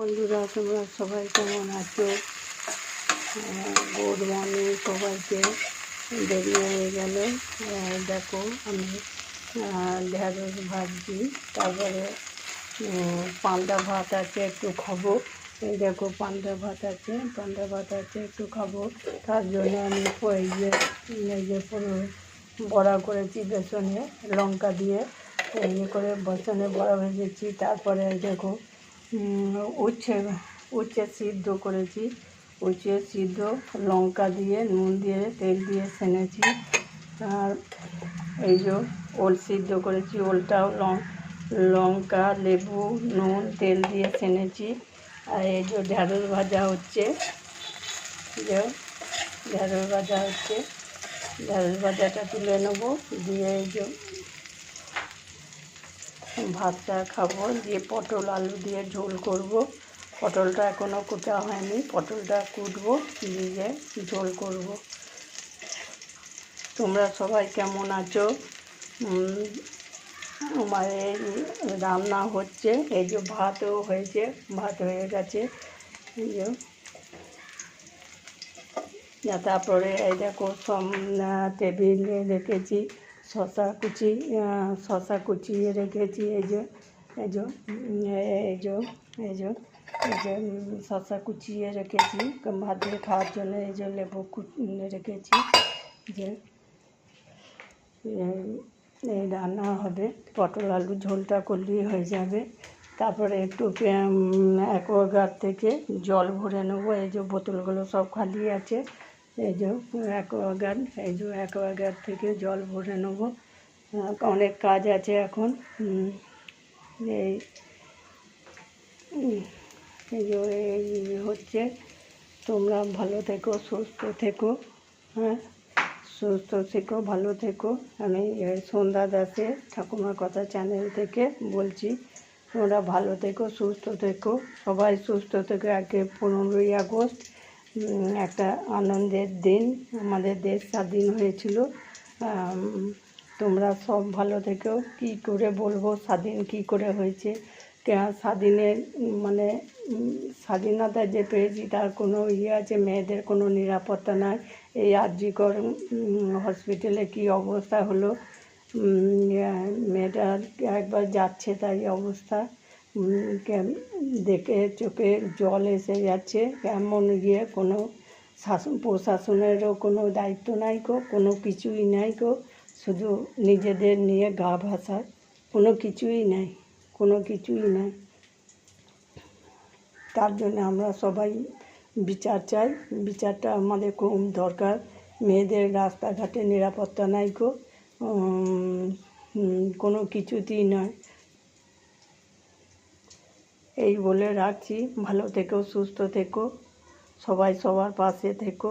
বন্ধুরা, তোমরা সবাই কেমন আছো? গুড মর্নিং সবাইকে। দেরি হয়ে গেল। দেখো আমি ঢেঁড়স ভাজছি, তারপরে পান্তা ভাত আছে একটু খাবো। এই দেখো পান্তা ভাত আছে, একটু খাবো। তার জন্য আমি এই যে পুরো বড়া করেছি বেসনে, লঙ্কা দিয়ে করে বেসনে বড়া ভেজেছি। তারপরে দেখো উচ্ছে সিদ্ধ করেছি, উচ্ছে সিদ্ধ লঙ্কা দিয়ে নুন দিয়ে তেল দিয়ে সেনেছি। আর এই যে ওল সিদ্ধ করেছি, ওলটাও লঙ্কা লেবু নুন তেল দিয়ে সেনেছি। আর এই যে ঢেঁড়স ভাজা হচ্ছে, ঢেঁড়স ভাজাটা তুলে নেবো, দিয়ে এই যে ভাতটা খাবো। দিয়ে পটল আলু দিয়ে ঝোল করব। পটলটা এখনও কুটা হয়নি, পটলটা কুটবো, দিয়ে ঝোল করব। তোমরা সবাই কেমন আছো? আমার এই রান্না হচ্ছে, এই যে ভাতও হয়েছে, ভাত হয়ে গেছে। এই যে তারপরে এই দেখো টেবিলে রেখেছি শশা কুচিয়ে রেখেছি। এই যে শশা কুচিয়ে রেখেছি ভাত দিয়ে খাওয়ার জন্য। এই যে লেবু রেখেছি। যে এই রান্না হবে, পটল আলু ঝোলটা করলেই হয়ে যাবে। তারপরে একটু অ্যাকোয়াগার্ড থেকে জল ভরে নেবো। এই যে বোতলগুলো সব খালি আছে, এই যে অ্যাকোয়াগার্ড থেকে জল ভরে নেবো। অনেক কাজ আছে এখন। এই হচ্ছে। তোমরা ভালো থেকো, সুস্থ থেকো। হ্যাঁ, সুস্থ থেকো, ভালো থেকো। আমি সন্ধ্যা দাসে ঠাকুমার কথা চ্যানেল থেকে বলছি। তোমরা ভালো থেকো, সুস্থ থেকো, সবাই সুস্থ থেকো। 15ই আগস্ট একটা আনন্দের দিন, আমাদের দেশ স্বাধীন হয়েছিল। তোমরা সব ভালো থেকো। কী করে বলবো স্বাধীন কী করে হয়েছে, স্বাধীনের মানে স্বাধীনতা যে পেয়েছি তার কোনো আছে? মেয়েদের কোনো নিরাপত্তা নাই। এই আরজিকর হসপিটালে কী অবস্থা হলো, মেয়েটা একবার যাচ্ছে তাই অবস্থা, দেখে চোখে জল এসে যাচ্ছে। এমন কোনো প্রশাসনেরও কোনো দায়িত্ব নাই গো, কোনো কিছুই নাই গো, শুধু নিজেদের নিয়ে গা ভাসায়, কোনো কিছুই নাই। তার জন্য আমরা সবাই বিচার চাই, বিচারটা আমাদের খুব দরকার। মেয়েদের রাস্তাঘাটে নিরাপত্তা নাই গো, কোনো কিছুতেই নয়। এই বলে রাখছি, ভালো থেকো, সুস্থ থেকো, সবাই সবার পাশে থেকো।